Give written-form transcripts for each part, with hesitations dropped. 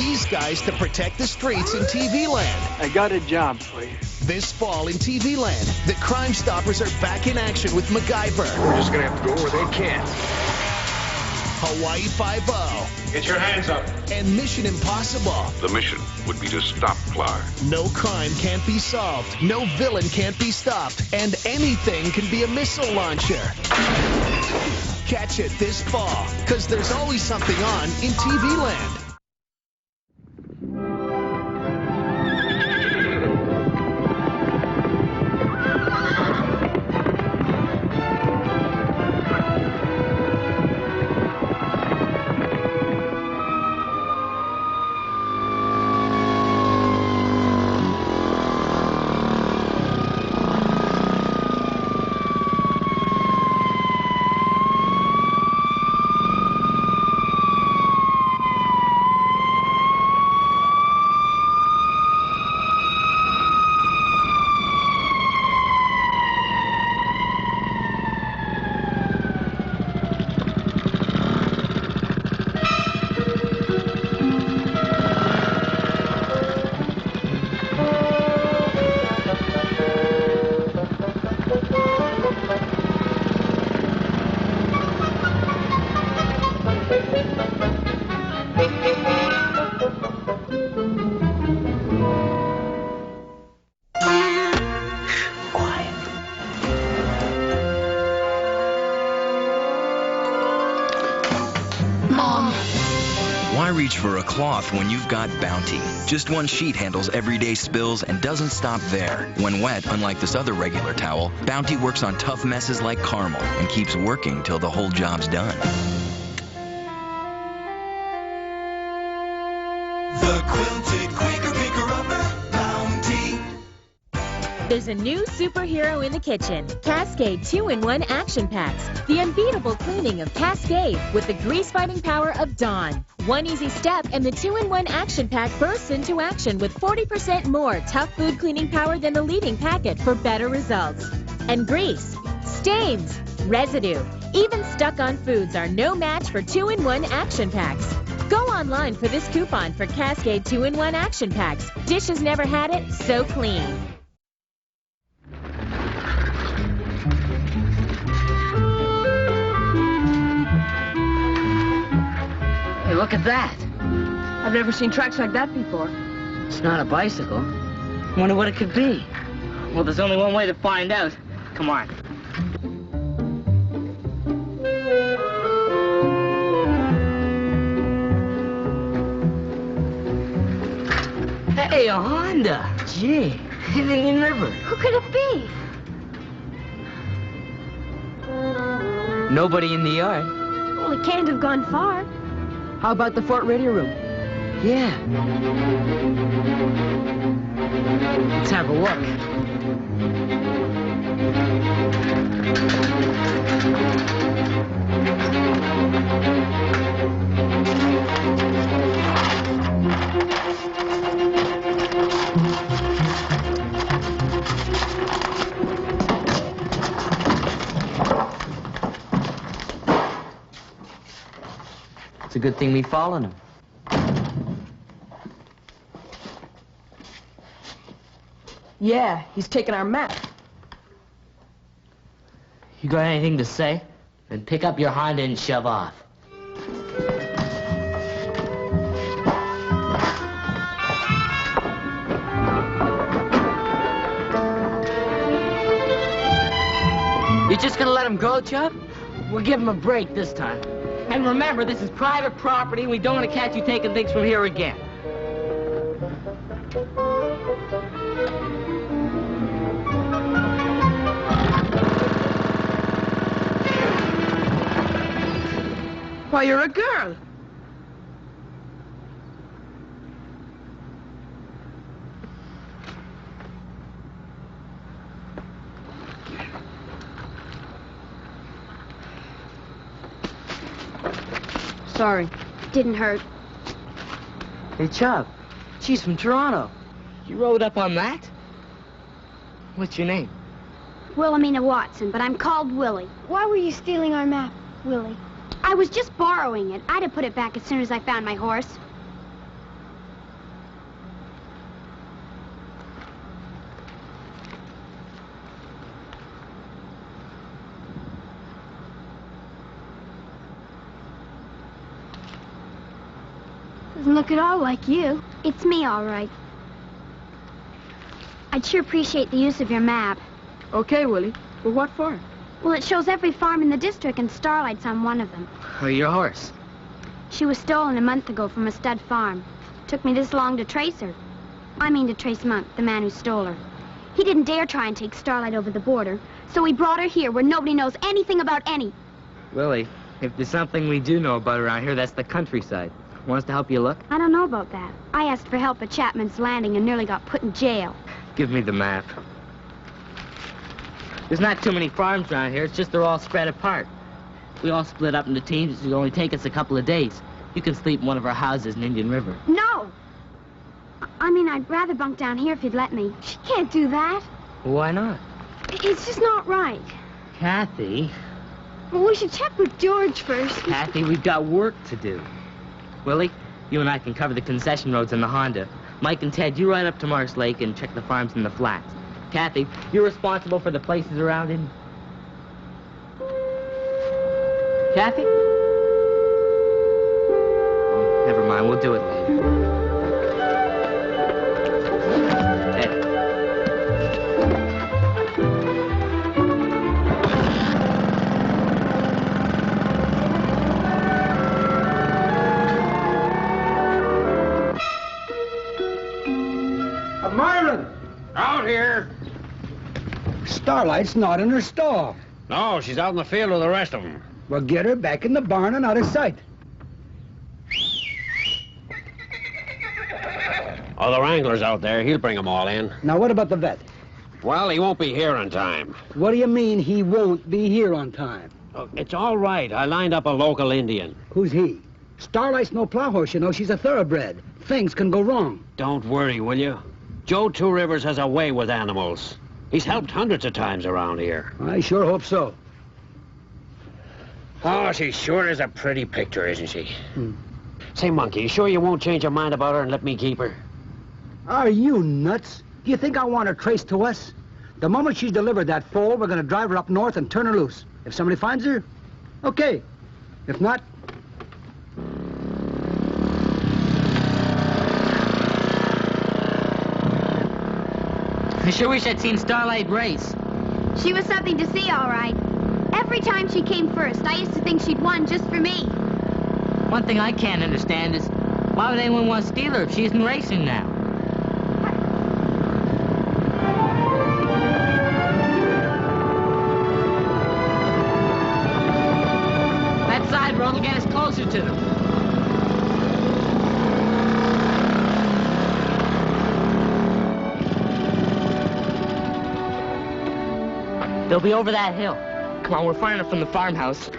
these guys to protect the streets in TV land. I got a job for you. This fall in TV land, the Crime Stoppers are back in action with MacGyver. We're just gonna have to go where they can't. Hawaii Five-0. Get your hands up. And Mission Impossible. The mission would be to stop Clark. No crime can't be solved. No villain can't be stopped. And anything can be a missile launcher. Catch it this fall, because there's always something on in TV land. Why reach for a cloth when you've got Bounty? Just one sheet handles everyday spills and doesn't stop there. When wet, unlike this other regular towel, Bounty works on tough messes like caramel and keeps working till the whole job's done. The quilted Quaker picker-upper, Bounty. There's a new superhero in the kitchen. Cascade 2-in-1 Action Packs. The unbeatable cleaning of Cascade with the grease-fighting power of Dawn. One easy step and the 2-in-1 Action Pack bursts into action with 40% more tough food cleaning power than the leading packet for better results. And grease, stains, residue, even stuck-on foods are no match for 2-in-1 Action Packs. Go online for this coupon for Cascade 2-in-1 Action Packs. Dishes never had it so clean. Hey, look at that. I've never seen tracks like that before. It's not a bicycle. Wonder what it could be. Well, there's only one way to find out. Come on. Hey, a Honda. Gee, Indian River. Who could it be? Nobody in the yard. Well, it can't have gone far. How about the Fort Radio Room? Yeah. Let's have a look. It's a good thing we followed him. Yeah, he's taken our map. You got anything to say? Then pick up your Honda and shove off. You're just gonna let him go, Chubb? We'll give him a break this time. And remember, this is private property, and we don't want to catch you taking things from here again. Why, you're a girl. Sorry. Didn't hurt. Hey, Chubb, she's from Toronto. You rode up on that? What's your name? Wilhelmina Watson, but I'm called Willie. Why were you stealing our map, Willie? I was just borrowing it. I'd have put it back as soon as I found my horse. doesn't look at all like you. It's me, all right. I'd sure appreciate the use of your map. Okay, Willie. Well, what for? Well, it shows every farm in the district, and Starlight's on one of them. Oh, your horse. She was stolen a month ago from a stud farm. Took me this long to trace her. I mean to trace Monk, the man who stole her. He didn't dare try and take Starlight over the border, so we brought her here where nobody knows anything about any. Willie, if there's something we do know about around here, that's the countryside. Want us to help you look? I don't know about that. I asked for help at Chapman's Landing and nearly got put in jail. Give me the map. There's not too many farms around here. It's just they're all spread apart. We all split up into teams. It'll only take us a couple of days. You can sleep in one of our houses in Indian River. No! I mean, I'd rather bunk down here if you'd let me. She can't do that. Why not? It's just not right. Kathy. Well, we should check with George first. Kathy, we've got work to do. Willie, you and I can cover the concession roads in the Honda. Mike and Ted, you ride up to Marsh Lake and check the farms in the flats. Kathy, you're responsible for the places around in... Kathy? Oh, never mind, we'll do it later. Ted. Marlin! Out here. Starlight's not in her stall. No, she's out in the field with the rest of them. Well, get her back in the barn and out of sight. Oh, the wrangler's out there. He'll bring them all in. Now, what about the vet? Well, he won't be here in time. What do you mean he won't be here on time? Oh, it's all right. I lined up a local Indian. Who's he? Starlight's no plow horse, you know. She's a thoroughbred. Things can go wrong. Don't worry, will you? Joe Two Rivers has a way with animals. He's helped hundreds of times around here. I sure hope so. Oh, she sure is a pretty picture, isn't she? Say, Monkey, you sure you won't change your mind about her and let me keep her? Are you nuts? Do you think I want her traced to us? The moment she's delivered that foal, we're going to drive her up north and turn her loose. If somebody finds her, okay. If not... I sure wish I'd seen Starlight race. She was something to see, all right. Every time she came first, I used to think she'd won just for me. One thing I can't understand is, why would anyone want to steal her if she isn't racing now? That side road will get us closer to them. They'll be over that hill. Come on, we're firing it from the farmhouse.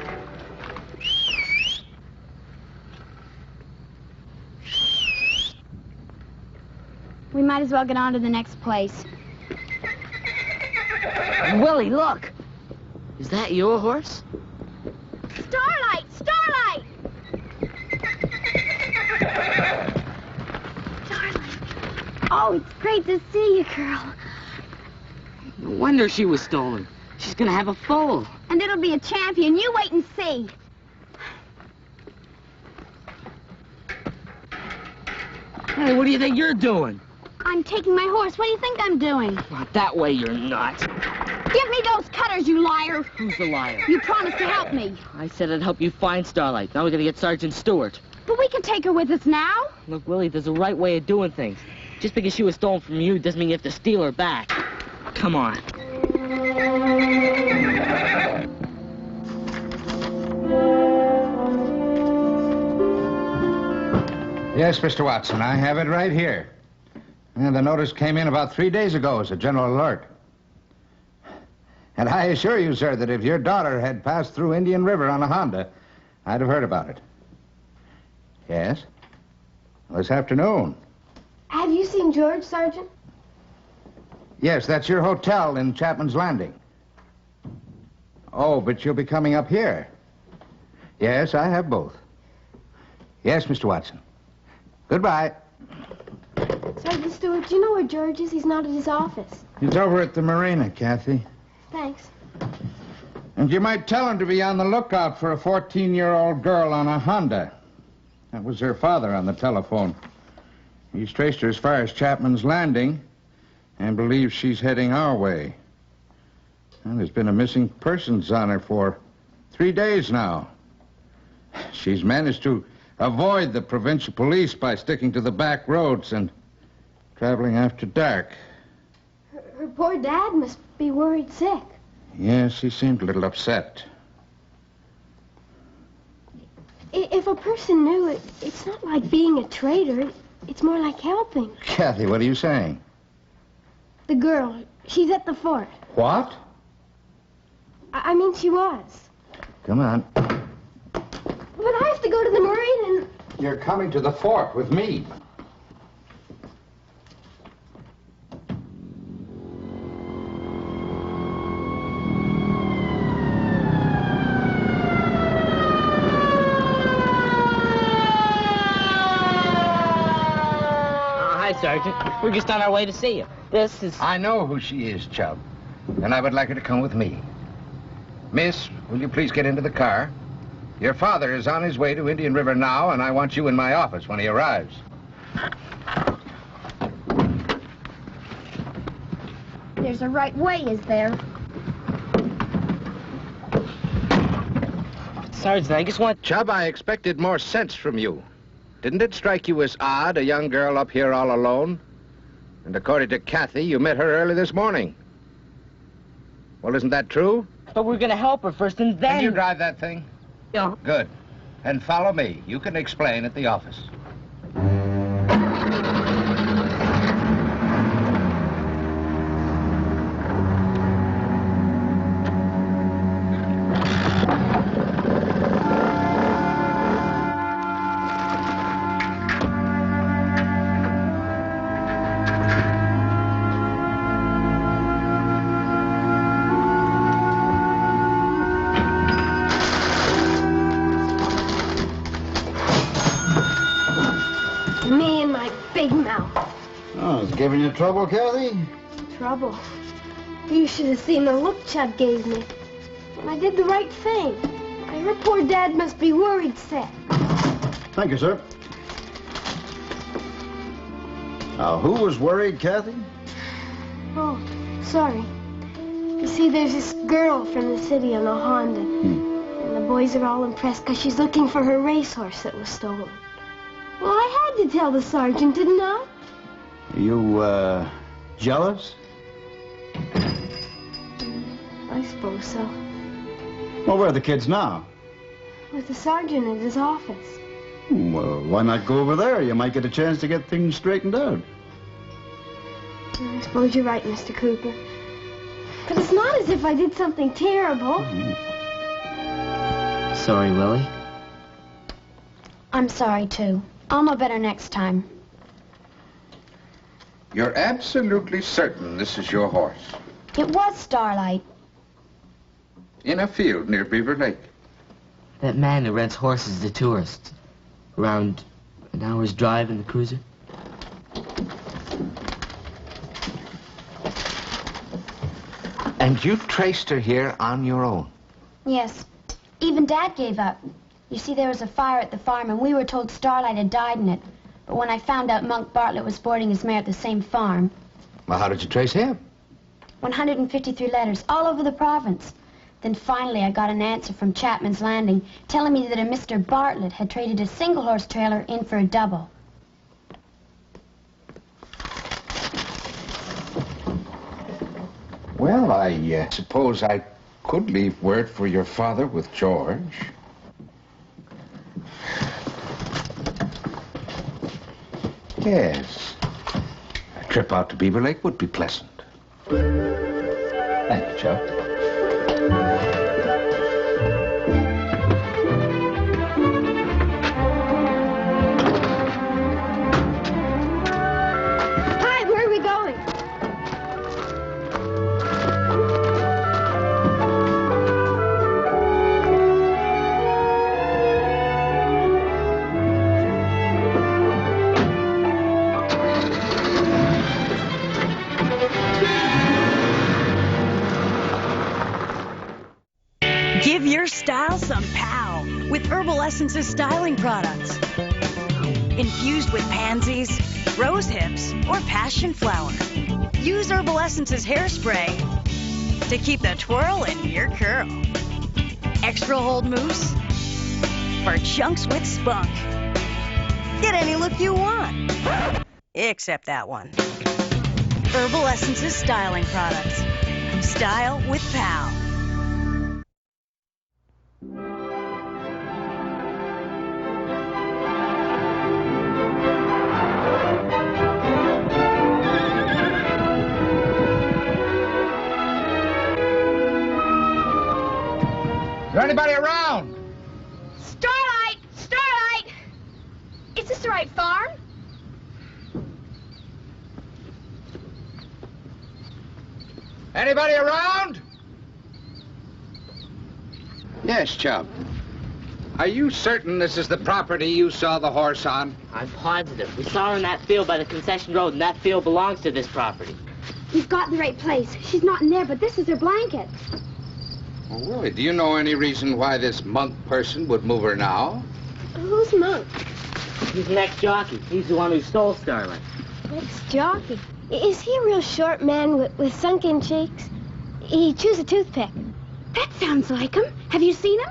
We might as well get on to the next place. Willie, look! Is that your horse? Starlight! Starlight! Starlight! Oh, it's great to see you, girl. No wonder she was stolen. She's gonna have a foal. And it'll be a champion. You wait and see. Hey, what do you think you're doing? I'm taking my horse. What do you think I'm doing? Not that way, you're not. Give me those cutters, you liar. Who's the liar? You promised to help me. I said I'd help you find Starlight. Now we gotta get Sergeant Stewart. But we can take her with us now. Look, Willie, there's a right way of doing things. Just because she was stolen from you doesn't mean you have to steal her back. Come on. Yes, Mr. Watson, I have it right here. And the notice came in about 3 days ago as a general alert. And I assure you, sir, that if your daughter had passed through Indian River on a Honda, I'd have heard about it. Yes? This afternoon. Have you seen George, Sergeant? Yes, that's your hotel in Chapman's Landing. Oh, but you'll be coming up here. Yes, I have both. Yes, Mr. Watson. Goodbye. Sergeant Stewart, do you know where George is? He's not at his office. He's over at the marina, Kathy. Thanks. And you might tell him to be on the lookout for a 14-year-old girl on a Honda. That was her father on the telephone. He's traced her as far as Chapman's Landing and believes she's heading our way. And there's been a missing persons on her for 3 days now. She's managed to avoid the provincial police by sticking to the back roads and traveling after dark. Her poor dad must be worried sick. Yes, he seemed a little upset. If a person knew it, it's not like being a traitor. It's more like helping. Kathy, what are you saying? The girl, she's at the fort. What? I mean, she was. Come on. But I have to go to the marine and... You're coming to the fort with me. Hi, Sergeant. We're just on our way to see you. This is... I know who she is, Chubb. And I would like her to come with me. Miss, will you please get into the car? Your father is on his way to Indian River now, and I want you in my office when he arrives. There's a right way, is there? Sergeant, I just want... Chubb, I expected more sense from you. Didn't it strike you as odd, a young girl up here all alone? And according to Kathy, you met her early this morning. Well, isn't that true? But we're gonna help her first, and then... Can you drive that thing? Yeah. Good. And follow me. You can explain at the office. Me and my big mouth. Oh, it's giving you trouble, Kathy? Trouble. You should have seen the look Chubb gave me. And I did the right thing. Her poor dad must be worried sick. Thank you, sir. Now, who was worried, Kathy? Oh, sorry. You see, there's this girl from the city on a Honda. And the boys are all impressed because she's looking for her racehorse that was stolen. Well, I had to tell the sergeant, didn't I? You, jealous? I suppose so. Well, where are the kids now? With the sergeant at his office. Well, why not go over there? You might get a chance to get things straightened out. I suppose you're right, Mr. Cooper. But it's not as if I did something terrible. Sorry, Willie. I'm sorry, too. I'll know better next time. You're absolutely certain this is your horse? It was Starlight. In a field near Beaver Lake. That man who rents horses to tourists. Around an hour's drive in the cruiser. And you traced her here on your own? Yes. Even Dad gave up. You see, there was a fire at the farm, and we were told Starlight had died in it. But when I found out Monk Bartlett was boarding his mare at the same farm... Well, how did you trace him? 153 letters, all over the province. Then finally I got an answer from Chapman's Landing, telling me that a Mr. Bartlett had traded a single-horse trailer in for a double. Well, I suppose I could leave word for your father with George. Yes. A trip out to Beaver Lake would be pleasant. Thank you, Chubb. Hi, where are we going? Give your style some pow. with Herbal Essence's styling products. Infused with pansies, rose hips, or passion flower. Use Herbal Essence's hairspray to keep the twirl in your curl. Extra hold mousse for chunks with spunk. Get any look you want, except that one. Herbal Essence's styling products. Style with Pal. Is there anybody around? Starlight! Starlight! Is this the right farm? Anybody around? Yes, Chub. Are you certain this is the property you saw the horse on? I'm positive. We saw her in that field by the concession road, and that field belongs to this property. You've got the right place. She's not in there, but this is her blanket. Well, Willie, do you know any reason why this Monk person would move her now? Who's Monk? He's an ex-jockey. He's the one who stole Starlight. Ex-jockey? Is he a real short man with sunken cheeks? He chews a toothpick. That sounds like him. Have you seen him?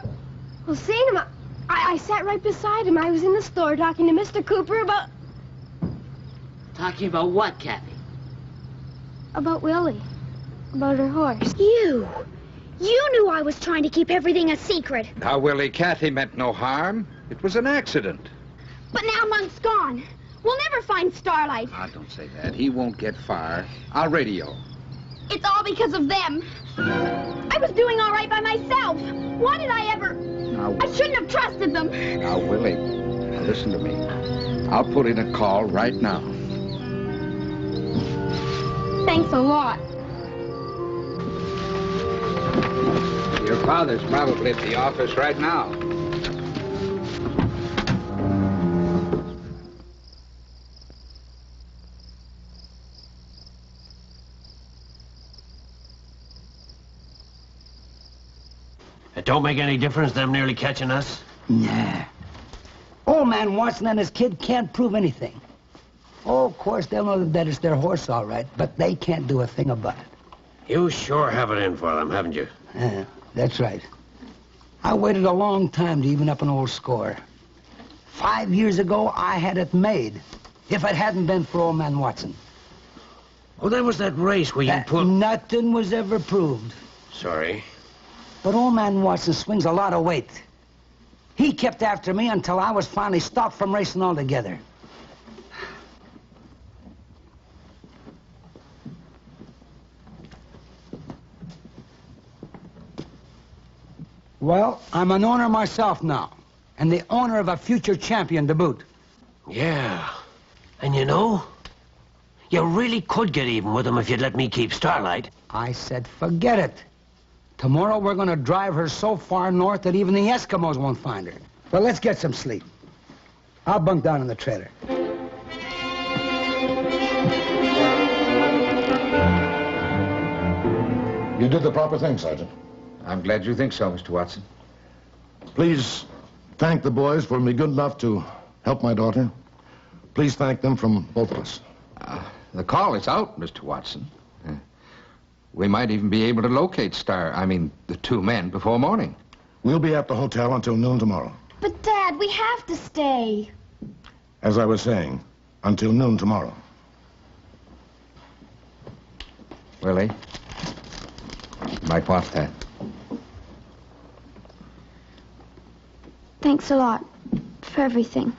Well, seen him. I sat right beside him. I was in the store talking to Mr. Cooper about Talking about what, Kathy? About Willie. About her horse. You knew I was trying to keep everything a secret. Now, Willie, Kathy meant no harm. It was an accident. But now Monk's gone. We'll never find Starlight. Ah, don't say that. He won't get far. I'll radio. It's all because of them. I was doing all right by myself. Why did I ever... Now, I shouldn't have trusted them. Now, Willie, now listen to me. I'll put in a call right now. Thanks a lot. Your father's probably at the office right now. It don't make any difference them nearly catching us? Nah. Old man Watson and his kid can't prove anything. Oh, of course, they'll know that it's their horse, all right, but they can't do a thing about it. You sure have it in for them, haven't you? Yeah, that's right. I waited a long time to even up an old score. 5 years ago, I had it made, if it hadn't been for old man Watson. Oh, there was that race where you put... Nothing was ever proved. Sorry. But old man Watson swings a lot of weight. He kept after me until I was finally stopped from racing altogether. Well, I'm an owner myself now, and the owner of a future champion to boot. Yeah. And you know, you really could get even with him if you'd let me keep Starlight. I said, forget it. Tomorrow we're going to drive her so far north that even the Eskimos won't find her. Well, let's get some sleep. I'll bunk down in the trailer. You did the proper thing, Sergeant. I'm glad you think so, Mr. Watson. Please thank the boys for being good enough to help my daughter. Please thank them from both of us. The call is out, Mr. Watson. We might even be able to locate the two men before morning. We'll be at the hotel until noon tomorrow. But, Dad, we have to stay. As I was saying, until noon tomorrow. Willie, you might want that. Thanks a lot for everything.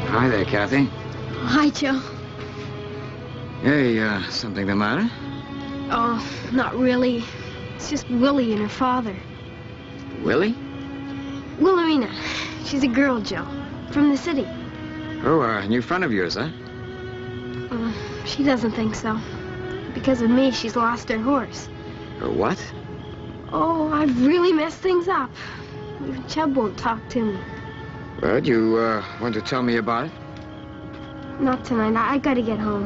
Hi there, Kathy. Hi, Joe. Hey, something the matter? Oh, not really. It's just Willie and her father. Willie? Willerina. She's a girl, Joe. From the city. Oh, a new friend of yours, huh? She doesn't think so. Because of me, she's lost her horse. Her what? Oh, I've really messed things up. Even Chubb won't talk to me. Well, you want to tell me about it? Not tonight. I gotta get home.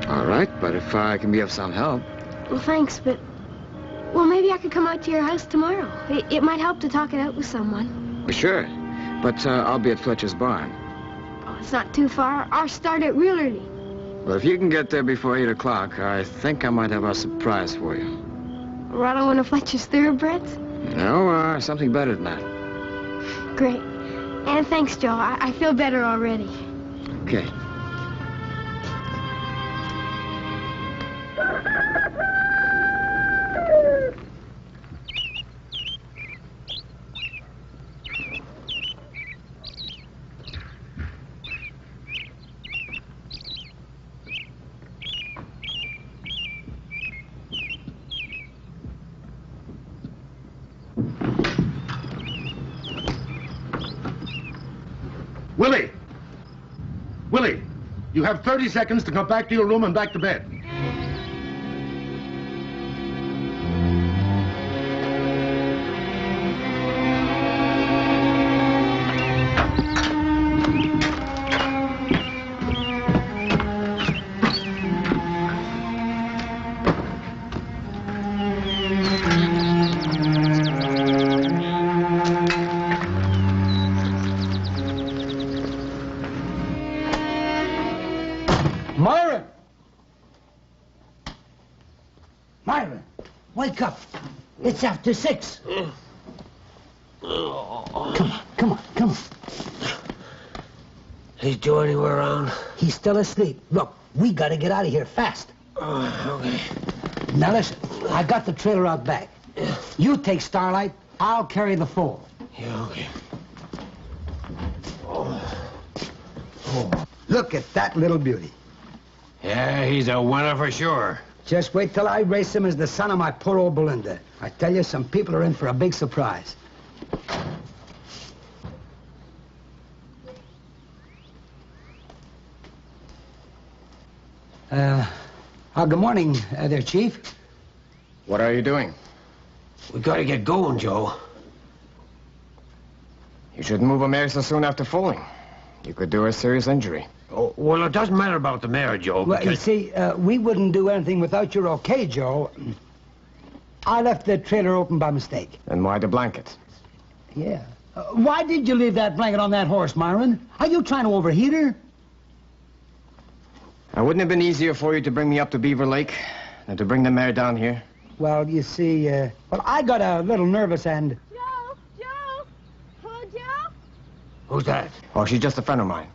All right, but if I can be of some help. Well, thanks, but... Well, maybe I could come out to your house tomorrow. It might help to talk it out with someone. Well, sure. But I'll be at Fletcher's barn. Oh, it's not too far. I'll start it real early. Well, if you can get there before 8 o'clock, I think I might have a surprise for you. Right on one of Fletcher's thoroughbreds? No, something better than that. Great. And thanks, Joe. I feel better already. Okay. Willie! Willie, you have 30 seconds to come back to your room and back to bed. Myron, wake up. It's after 6. Come on. Is Joe anywhere around? He's still asleep. Look, we gotta get out of here fast. Okay. Now listen, I got the trailer out back. You take Starlight, I'll carry the foal. Yeah, okay. Look at that little beauty. Yeah, he's a winner for sure. Just wait till I race him as the son of my poor old Belinda. I tell you, some people are in for a big surprise. Good morning, there, Chief. What are you doing? We gotta get going, Joe. You shouldn't move a mare so soon after foaling. You could do her serious injury. Oh, well, it doesn't matter about the mare, Joe. Well, you see, we wouldn't do anything without your okay, Joe. I left the trailer open by mistake. Then why the blanket? Yeah. Why did you leave that blanket on that horse, Myron? Are you trying to overheat her? Wouldn't it have been easier for you to bring me up to Beaver Lake than to bring the mare down here? Well, you see, well, I got a little nervous and... Joe! Hello, Joe? Who's that? Oh, she's just a friend of mine.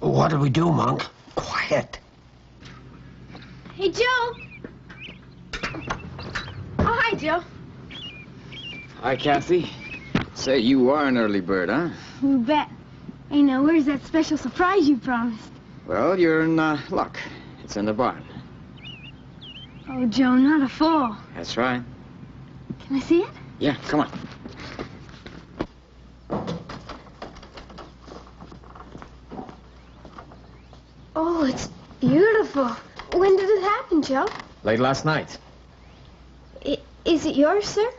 What do we do, Monk? Quiet. Hey, Joe! Oh, hi, Joe. Hi, Kathy. Say, you are an early bird, huh? You bet. Hey, now, where's that special surprise you promised? Well, you're in luck. It's in the barn. Oh, Joe, not a foal. That's right. Can I see it? Yeah, come on. Oh, it's beautiful. When did it happen, Joe? Late last night. Is it yours, sir?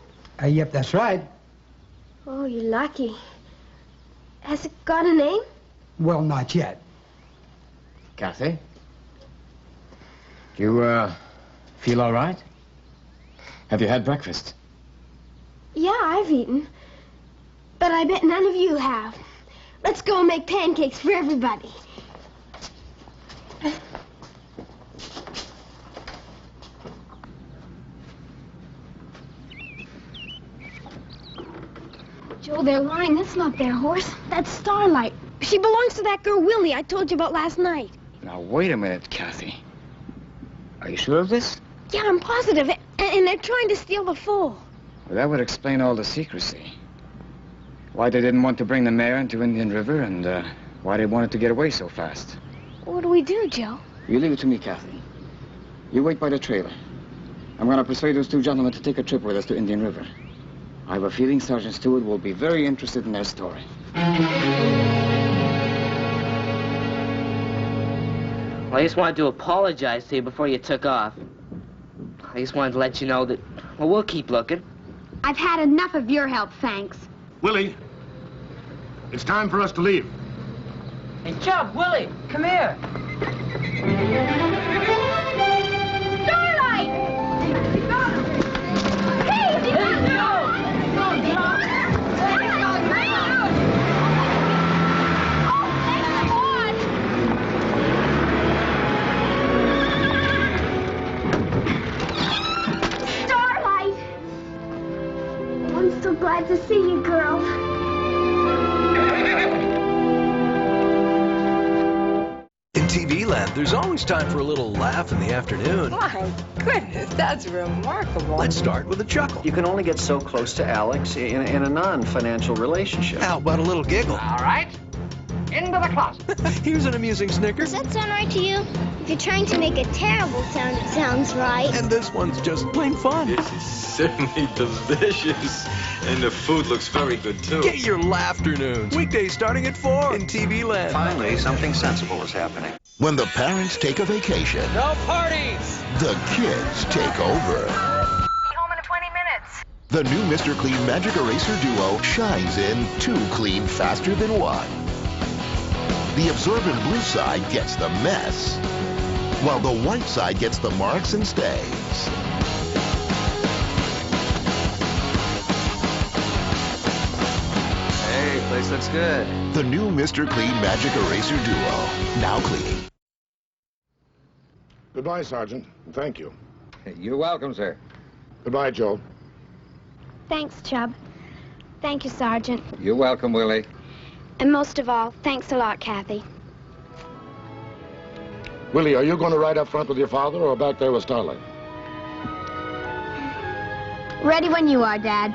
Yep, that's right. Oh, you're lucky. Has it got a name? Well, not yet. Kathy? You, feel all right? Have you had breakfast? Yeah, I've eaten. But I bet none of you have. Let's go and make pancakes for everybody. Joe, they're lying. That's not their horse. That's Starlight. She belongs to that girl, Willie, I told you about last night. Now, wait a minute, Kathy. Are you sure of this? Yeah, I'm positive. And they're trying to steal the foal. Well, that would explain all the secrecy. Why they didn't want to bring the mare into Indian River and why they wanted to get away so fast. What do we do, Joe? You leave it to me, Kathy. You wait by the trailer. I'm going to persuade those two gentlemen to take a trip with us to Indian River. I have a feeling Sergeant Stewart will be very interested in their story. Well, I just wanted to apologize to you before you took off. I just wanted to let you know that, well, we'll keep looking. I've had enough of your help, thanks. Willie, it's time for us to leave. Hey, Chub, Willie, come here. Starlight! Hey, Starlight! I'm so glad to see you, girl. In TV land, there's always time for a little laugh in the afternoon. My goodness, that's remarkable. Let's start with a chuckle. You can only get so close to Alex in a non-financial relationship. How about a little giggle? All right. Into the closet. Here's an amusing snicker. Does that sound right to you? If you're trying to make a terrible sound, it sounds right. And this one's just plain fun. This is certainly delicious. And the food looks very good, too. Get your Laughternoons. Weekdays starting at 4 in TV land. Finally, something sensible is happening. When the parents take a vacation, No parties! the kids take over. Be home in 20 minutes. The new Mr. Clean Magic Eraser Duo shines in 2 clean faster than 1. The absorbent blue side gets the mess, while the white side gets the marks and stains. Hey, place looks good. The new Mr. Clean Magic Eraser Duo, now cleaning. Goodbye, Sergeant. Thank you. You're welcome, sir. Goodbye, Joe. Thanks, Chub. Thank you, Sergeant. You're welcome, Willie. And most of all, thanks a lot, Kathy. Willie, are you going to ride up front with your father or back there with Starlight? Ready when you are, Dad.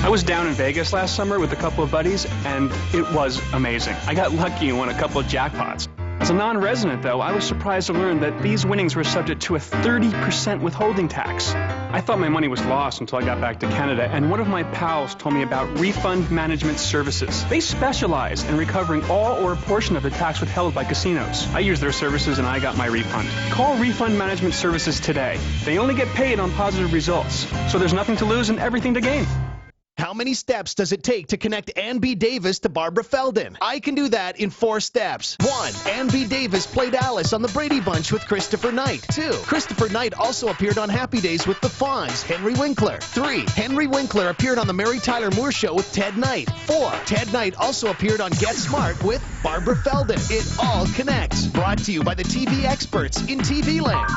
I was down in Vegas last summer with a couple of buddies, and it was amazing. I got lucky and won a couple of jackpots. As a non-resident, though, I was surprised to learn that these winnings were subject to a 30% withholding tax. I thought my money was lost until I got back to Canada, and one of my pals told me about Refund Management Services. They specialize in recovering all or a portion of the tax withheld by casinos. I used their services and I got my refund. Call Refund Management Services today. They only get paid on positive results, so there's nothing to lose and everything to gain. How many steps does it take to connect Ann B. Davis to Barbara Feldon? I can do that in 4 steps. 1. Ann B. Davis played Alice on The Brady Bunch with Christopher Knight. 2. Christopher Knight also appeared on Happy Days with the Fonz, Henry Winkler. 3. Henry Winkler appeared on The Mary Tyler Moore Show with Ted Knight. 4. Ted Knight also appeared on Get Smart with Barbara Feldon. It all connects. Brought to you by the TV experts in TV land.